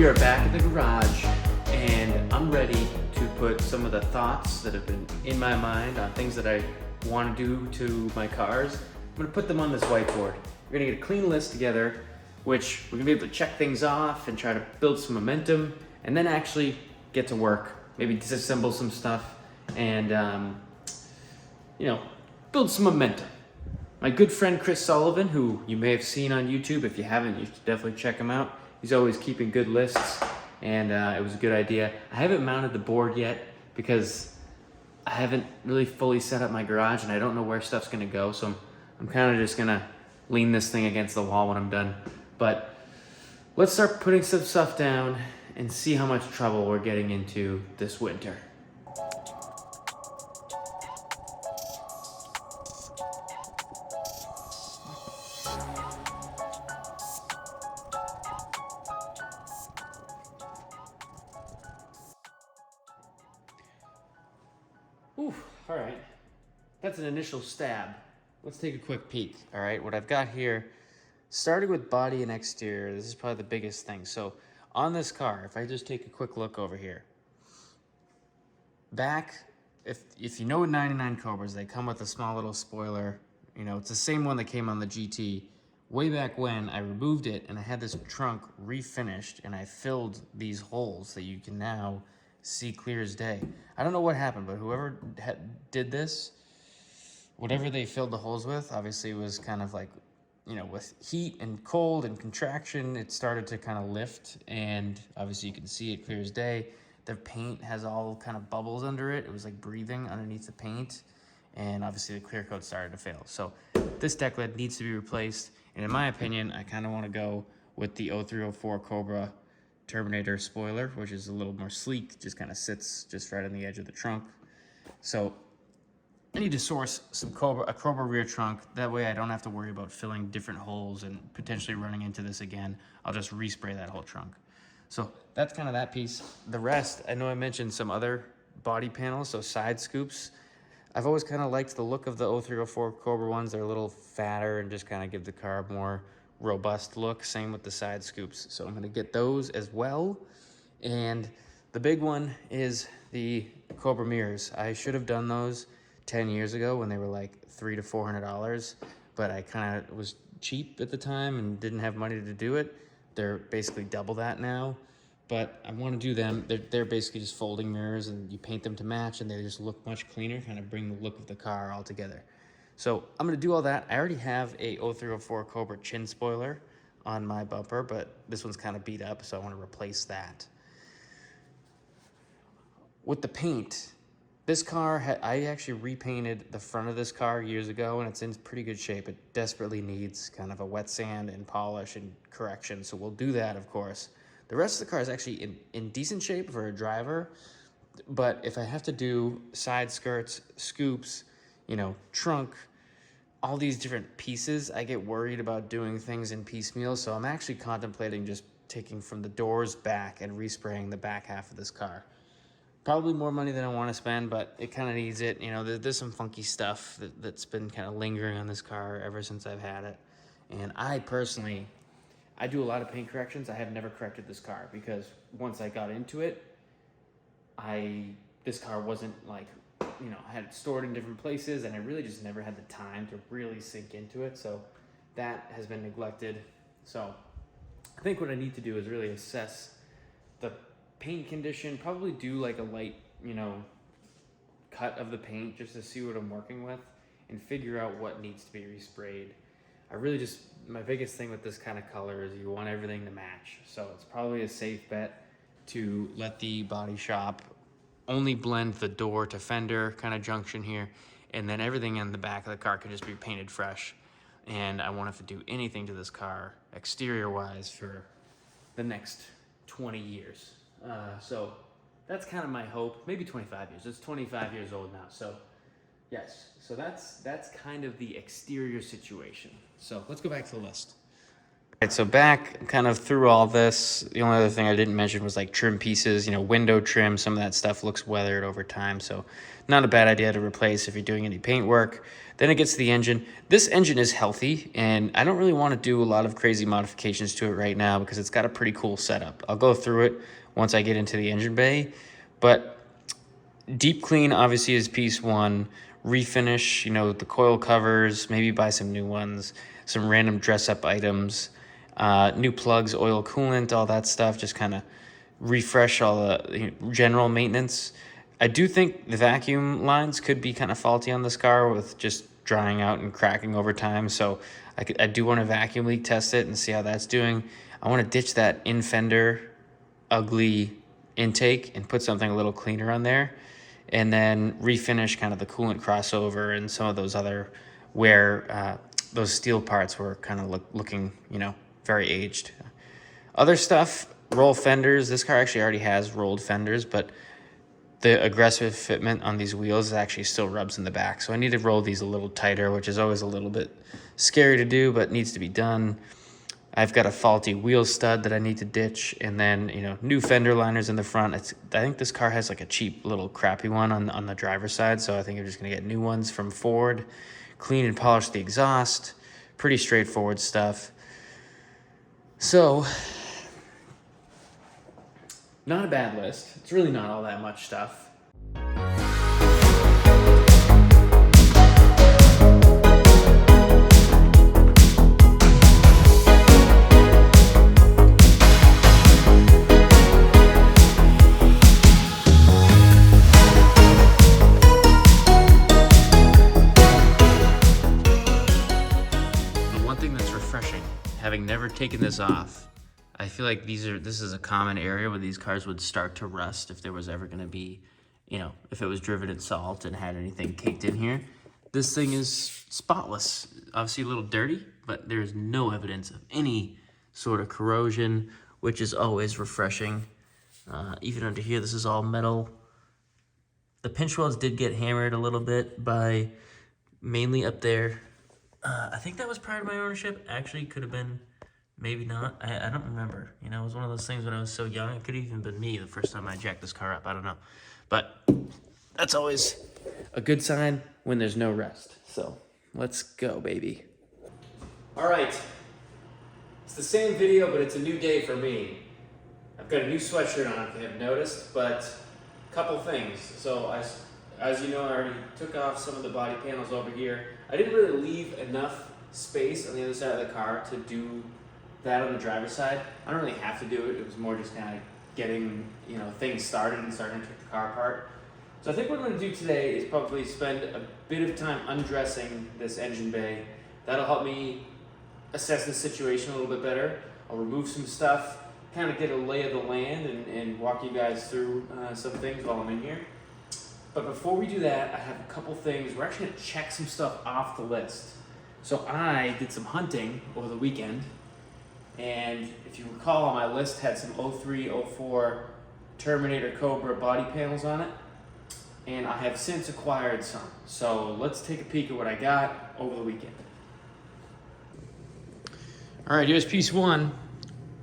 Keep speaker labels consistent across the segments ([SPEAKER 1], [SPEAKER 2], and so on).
[SPEAKER 1] we are back at the garage, and I'm ready to put some of the thoughts that have been in my mind on things that I want to do to my cars. I'm gonna put them on this whiteboard. We're gonna get a clean list together, which we're gonna be able to check things off and try to build some momentum, and then actually get to work. Maybe disassemble some stuff and build some momentum. My good friend Chris Sullivan, who you may have seen on YouTube. If you haven't, you should definitely check him out. He's always keeping good lists, and it was a good idea. I haven't mounted the board yet because I haven't really fully set up my garage, and I don't know where stuff's gonna go, so I'm kind of just gonna lean this thing against the wall when I'm done. But let's start putting some stuff down and see how much trouble we're getting into this winter. Ooh, all right. That's an initial stab. Let's take a quick peek. All right, what I've got here, starting with body and exterior, this is probably the biggest thing. So on this car, if I just take a quick look over here, back, if you know 99 Cobras, they come with a small little spoiler. You know, it's the same one that came on the GT. Way back when, I removed it and I had this trunk refinished and I filled these holes that you can now see clear as day. I don't know what happened, but whoever did this, whatever they filled the holes with, obviously was kind of like, you know, with heat and cold and contraction, it started to kind of lift, and obviously you can see it clear as day. The paint has all kind of bubbles under it. It was like breathing underneath the paint, and obviously the clear coat started to fail. So this deck lid needs to be replaced, and in my opinion, I kind of want to go with the 0304 Cobra Terminator spoiler, which is a little more sleek, just kind of sits just right on the edge of the trunk. So I need to source a Cobra rear trunk. That way I don't have to worry about filling different holes and potentially running into this again. I'll just respray that whole trunk. So that's kind of that piece. The rest, I know I mentioned some other body panels, so side scoops. I've always kind of liked the look of the 0304 Cobra ones. They're a little fatter and just kind of give the car a more robust look. Same with the side scoops. So I'm going to get those as well. And the big one is the Cobra mirrors. I should have done those 10 years ago when they were like $300 to $400, but I kind of was cheap at the time and didn't have money to do it. They're basically double that now, but I want to do them. They're basically just folding mirrors, and you paint them to match, and they just look much cleaner, kind of bring the look of the car all together. So I'm going to do all that. I already have a 0304 Cobra chin spoiler on my bumper, but this one's kind of beat up, so I want to replace that. With the paint, this car, I actually repainted the front of this car years ago, and it's in pretty good shape. It desperately needs kind of a wet sand and polish and correction, so we'll do that, of course. The rest of the car is actually in decent shape for a driver, but if I have to do side skirts, scoops, you know, trunk, all these different pieces, I get worried about doing things in piecemeal, so I'm actually contemplating just taking from the doors back and respraying the back half of this car. Probably more money than I want to spend, but it kind of needs it. You know, there's some funky stuff that's been kind of lingering on this car ever since I've had it. And I personally, I do a lot of paint corrections. I have never corrected this car because once I got into it, this car wasn't like, you know, I had it stored in different places, and I really just never had the time to really sink into it. So that has been neglected. So I think what I need to do is really assess the paint condition, probably do like a light, you know, cut of the paint just to see what I'm working with and figure out what needs to be resprayed. I really just, my biggest thing with this kind of color is you want everything to match. So it's probably a safe bet to let the body shop only blend the door to fender kind of junction here, and then everything in the back of the car can just be painted fresh. And I won't have to do anything to this car exterior wise for the next 20 years. So that's kind of my hope. Maybe 25 years. It's 25 years old now. So yes, so that's kind of the exterior situation. So let's go back to the list. Right, so back kind of through all this, the only other thing I didn't mention was like trim pieces, you know, window trim. Some of that stuff looks weathered over time, so not a bad idea to replace if you're doing any paint work. Then it gets to the engine. This engine is healthy, and I don't really want to do a lot of crazy modifications to it right now because it's got a pretty cool setup. I'll go through it once I get into the engine bay, but deep clean obviously is piece one. Refinish, you know, the coil covers, maybe buy some new ones, some random dress up items. New plugs, oil, coolant, all that stuff, just kind of refresh all the general maintenance. I do think the vacuum lines could be kind of faulty on this car with just drying out and cracking over time. So I do want to vacuum leak test it and see how that's doing. I want to ditch that in-fender ugly intake and put something a little cleaner on there. And then refinish kind of the coolant crossover and some of those other where those steel parts were kind of looking, you know, very aged. Other stuff, roll fenders. This car actually already has rolled fenders, but the aggressive fitment on these wheels actually still rubs in the back. So I need to roll these a little tighter, which is always a little bit scary to do, but needs to be done. I've got a faulty wheel stud that I need to ditch, and then, you know, new fender liners in the front. I think this car has like a cheap little crappy one on the driver's side, so I think I'm just gonna get new ones from Ford. Clean and polish the exhaust. Pretty straightforward stuff. So, not a bad list. It's really not all that much stuff. Having never taken this off, I feel like this is a common area where these cars would start to rust if there was ever going to be, you know, if it was driven in salt and had anything caked in here. This thing is spotless. Obviously a little dirty, but there's no evidence of any sort of corrosion, which is always refreshing. Even under here, this is all metal. The pinch welds did get hammered a little bit by mainly up there. I think that was prior to my ownership. Actually, could have been, maybe not. I don't remember. You know, it was one of those things when I was so young. It could have even been me the first time I jacked this car up. I don't know. But that's always a good sign when there's no rust. So let's go, baby. All right. It's the same video, but it's a new day for me. I've got a new sweatshirt on, if you haven't noticed, but a couple things. So as you know, I already took off some of the body panels over here. I didn't really leave enough space on the other side of the car to do that on the driver's side. I don't really have to do it. It was more just kind of getting, you know, things started and starting to take the car apart. So I think what I'm going to do today is probably spend a bit of time undressing this engine bay. That'll help me assess the situation a little bit better. I'll remove some stuff, kind of get a lay of the land and walk you guys through some things while I'm in here. But before we do that, I have a couple things. We're actually going to check some stuff off the list. So I did some hunting over the weekend, and if you recall, my list had some 03, 04 Terminator Cobra body panels on it, and I have since acquired some. So let's take a peek at what I got over the weekend. All right, here's piece one,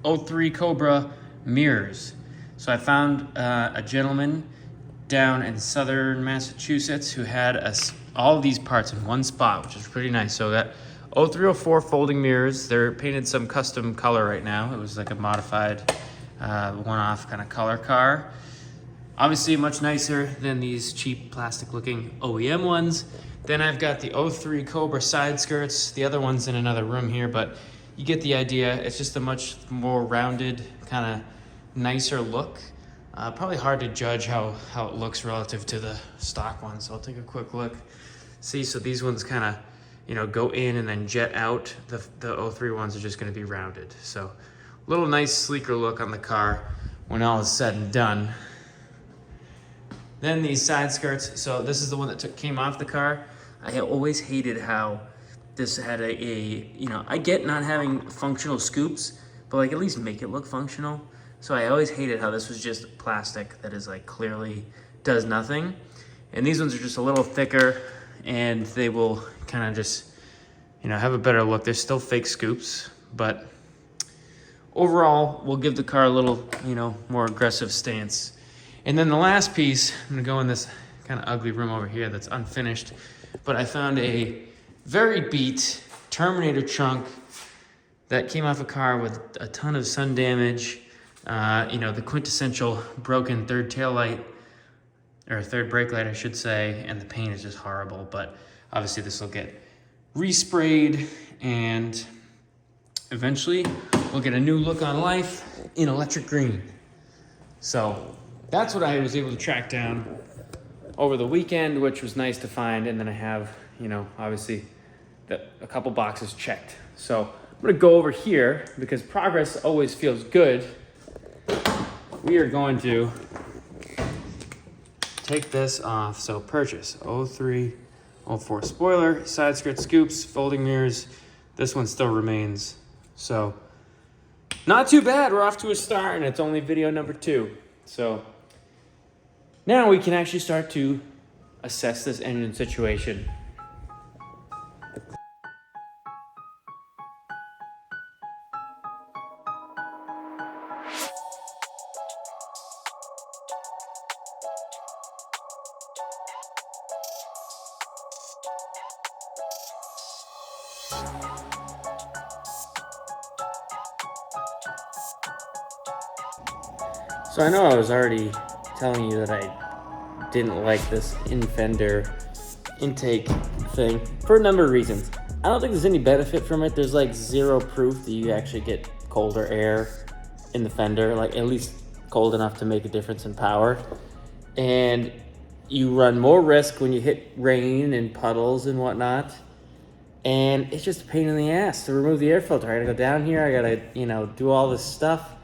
[SPEAKER 1] 03 Cobra mirrors. So I found a gentleman down in southern Massachusetts who had all of these parts in one spot, which is pretty nice. So that 0304 folding mirrors, they're painted some custom color right now. It was like a modified one-off kind of color car. Obviously much nicer than these cheap plastic looking OEM ones. Then I've got the 03 Cobra side skirts. The other one's in another room here, but you get the idea. It's just a much more rounded, kind of nicer look. Probably hard to judge how it looks relative to the stock ones. So I'll take a quick look. See, so these ones kind of, you know, go in and then jet out. The 03 ones are just going to be rounded. So a little nice, sleeker look on the car when all is said and done. Then these side skirts. So this is the one that came off the car. I always hated how this had you know, I get not having functional scoops, but like at least make it look functional. So I always hated how this was just plastic that is like clearly does nothing. And these ones are just a little thicker and they will kind of just, you know, have a better look. They're still fake scoops, but overall, we'll give the car a little, more aggressive stance. And then the last piece, I'm gonna go in this kind of ugly room over here that's unfinished, but I found a very beat Terminator trunk that came off a car with a ton of sun damage, the quintessential broken third tail light, or third brake light, I should say, and the paint is just horrible, but obviously this will get resprayed, and eventually we'll get a new look on life in electric green. So that's what I was able to track down over the weekend, which was nice to find, and then I have, obviously a couple boxes checked. So I'm gonna go over here because progress always feels good. We are going to take this off. So purchase 03, 04 spoiler, side skirt scoops, folding mirrors. This one still remains. So not too bad. We're off to a start, and it's only video number 2. So now we can actually start to assess this engine situation. So I know I was already telling you that I didn't like this in-fender intake thing for a number of reasons. I don't think there's any benefit from it. There's like zero proof that you actually get colder air in the fender, like at least cold enough to make a difference in power. And you run more risk when you hit rain and puddles and whatnot. And it's just a pain in the ass to remove the air filter. I gotta go down here, I gotta, do all this stuff.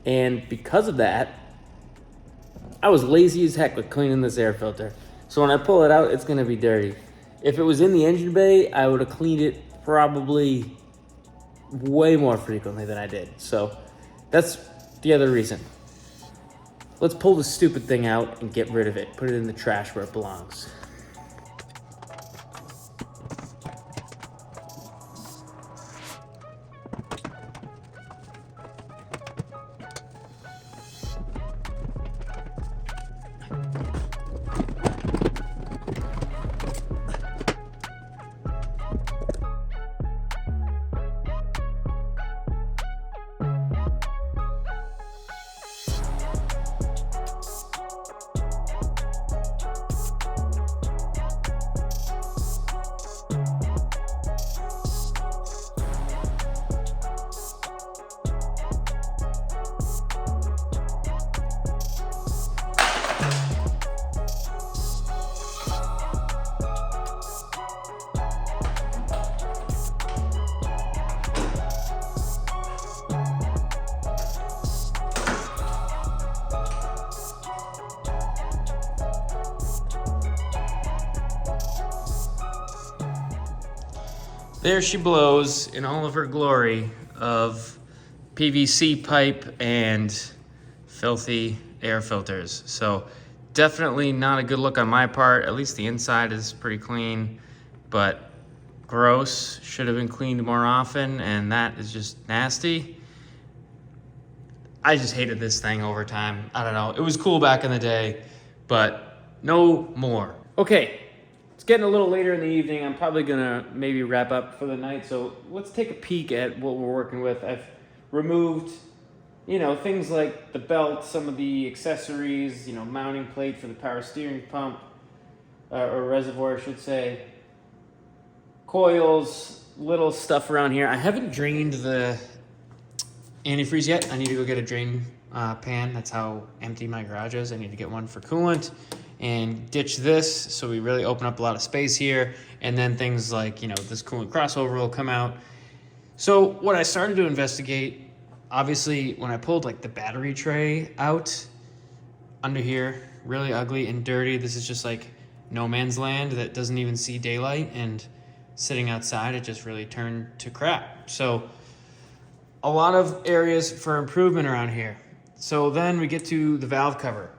[SPEAKER 1] And because of that, I was lazy as heck with cleaning this air filter. So when I pull it out, it's gonna be dirty. If it was in the engine bay, I would have cleaned it probably way more frequently than I did. So that's the other reason. Let's pull the stupid thing out and get rid of it. Put it in the trash where it belongs. There she blows in all of her glory of PVC pipe and filthy air filters. So definitely not a good look on my part. At least the inside is pretty clean, but gross. Should have been cleaned more often, and that is just nasty. I just hated this thing over time. I don't know. It was cool back in the day, but no more. Okay. It's getting a little later in the evening. I'm probably gonna maybe wrap up for the night. So let's take a peek at what we're working with. I've removed, things like the belt, some of the accessories, mounting plate for the power steering pump, or reservoir, I should say. Coils, little stuff around here. I haven't drained the antifreeze yet. I need to go get a drain pan. That's how empty my garage is. I need to get one for coolant and ditch this, so we really open up a lot of space here. And then things like, this coolant crossover will come out. So what I started to investigate, obviously when I pulled like the battery tray out under here, really ugly and dirty. This is just like no man's land that doesn't even see daylight, and sitting outside, it just really turned to crap. So a lot of areas for improvement around here. So then we get to the valve cover.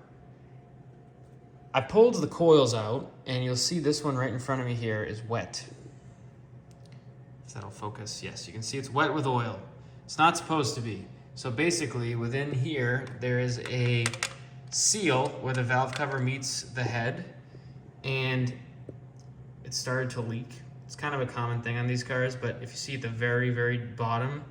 [SPEAKER 1] I pulled the coils out, and you'll see this one right in front of me here is wet. If that'll focus, yes, you can see it's wet with oil. It's not supposed to be. So basically within here, there is a seal where the valve cover meets the head, and it started to leak. It's kind of a common thing on these cars, but if you see at the very, very bottom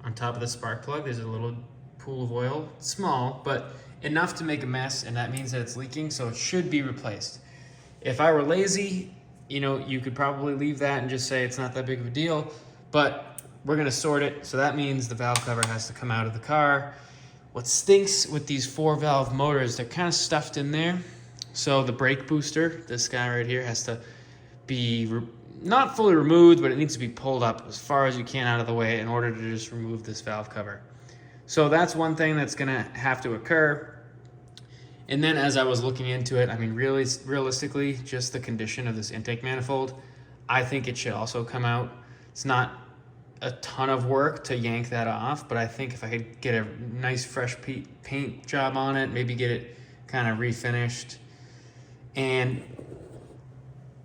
[SPEAKER 1] on top of the spark plug, there's a little pool of oil. It's small, but enough to make a mess, and that means that it's leaking, so it should be replaced. If I were lazy, you know, you could probably leave that and just say it's not that big of a deal, but we're gonna sort it, so that means the valve cover has to come out of the car. What stinks with these 4-valve motors, they're kind of stuffed in there. So the brake booster, this guy right here, has to be not fully removed, but it needs to be pulled up as far as you can out of the way in order to just remove this valve cover. So that's one thing that's gonna have to occur. And then as I was looking into it, I mean, really, realistically, just the condition of this intake manifold, I think it should also come out. It's not a ton of work to yank that off, but I think if I could get a nice fresh paint job on it, maybe get it kind of refinished. And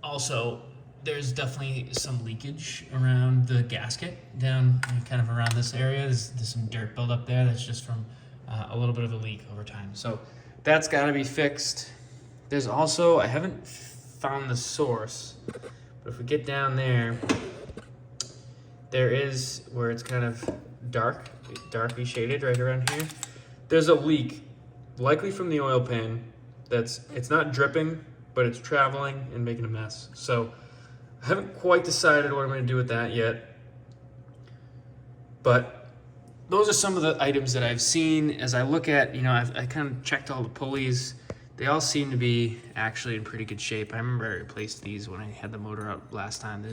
[SPEAKER 1] also, there's definitely some leakage around the gasket down kind of around this area. There's some dirt buildup there that's just from a little bit of a leak over time. So that's got to be fixed. There's also, I haven't found the source, but if we get down there, there is where it's kind of darkly shaded right around here. There's a leak, likely from the oil pan. It's not dripping, but it's traveling and making a mess. So I haven't quite decided what I'm going to do with that yet. But those are some of the items that I've seen. As I look at, you know, I kind of checked all the pulleys. They all seem to be actually in pretty good shape. I remember I replaced these when I had the motor out last time.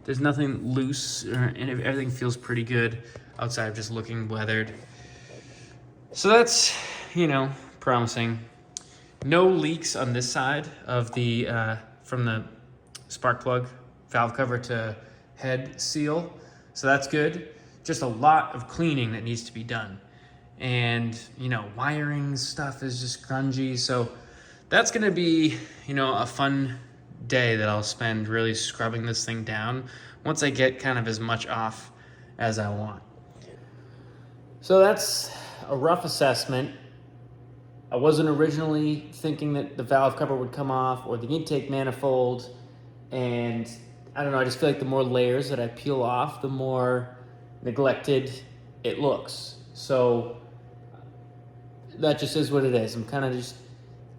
[SPEAKER 1] There's nothing loose, and everything feels pretty good outside of just looking weathered. So that's, you know, promising. No leaks on this side of the, from the spark plug valve cover to head seal. So that's good. Just a lot of cleaning that needs to be done. And, you know, wiring stuff is just grungy. So that's gonna be, you know, a fun day that I'll spend really scrubbing this thing down once I get kind of as much off as I want. So that's a rough assessment. I wasn't originally thinking that the valve cover would come off or the intake manifold, and I don't know, I just feel like the more layers that I peel off, the more neglected it looks. So that just is what it is. I'm kind of just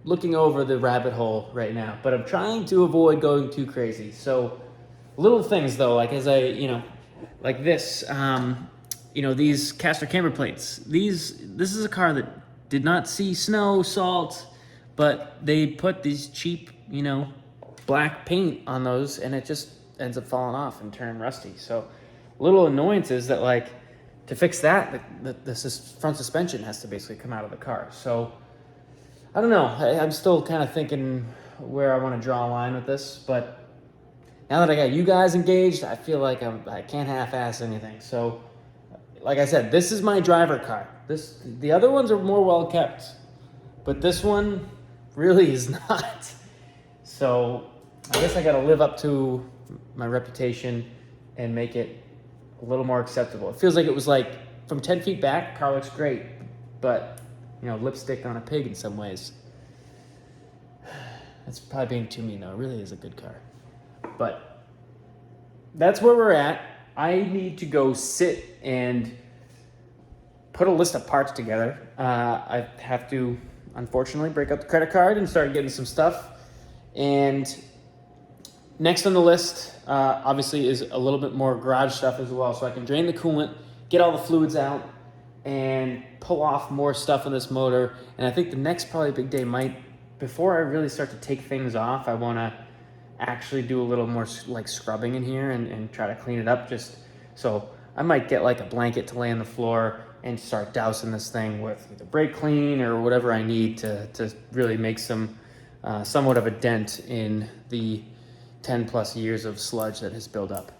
[SPEAKER 1] looking over the rabbit hole right now, but I'm trying to avoid going too crazy. So little things though, like as I, you know, like this, you know, these caster camber plates, this is a car that did not see snow, salt, but they put these cheap, you know, black paint on those, and it just ends up falling off and turning rusty. So little annoyances that, like, to fix that, the front suspension has to basically come out of the car. So I don't know. I'm still kind of thinking where I want to draw a line with this, but now that I got you guys engaged, I feel like I can't half-ass anything. So, like I said, this is my driver car. The other ones are more well-kept, but this one really is not. So I guess I got to live up to my reputation and make it a little more acceptable. It feels like it was like from 10 feet back, car looks great, but you know, lipstick on a pig in some ways. That's probably being too mean though. It really is a good car. But that's where we're at. I need to go sit and put a list of parts together. I have to, unfortunately, break out the credit card and start getting some stuff. And next on the list, obviously, is a little bit more garage stuff as well. So I can drain the coolant, get all the fluids out, and pull off more stuff on this motor. And I think the next probably big day might, before I really start to take things off, I want to actually do a little more like scrubbing in here and try to clean it up. Just so I might get like a blanket to lay on the floor and start dousing this thing with either brake clean or whatever I need to really make some somewhat of a dent in the 10 plus years of sludge that has built up.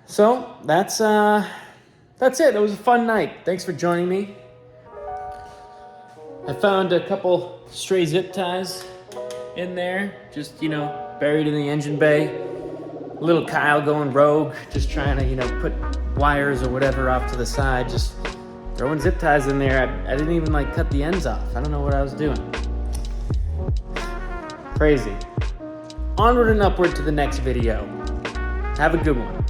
[SPEAKER 1] So that's it. It was a fun night. Thanks for joining me. I found a couple stray zip ties in there, just, you know, buried in the engine bay. Little Kyle going rogue, just trying to, you know, put wires or whatever off to the side, just Throwing zip ties in there. I didn't even like cut the ends off. I don't know what I was doing. Crazy. Onward and upward to the next video. Have a good one.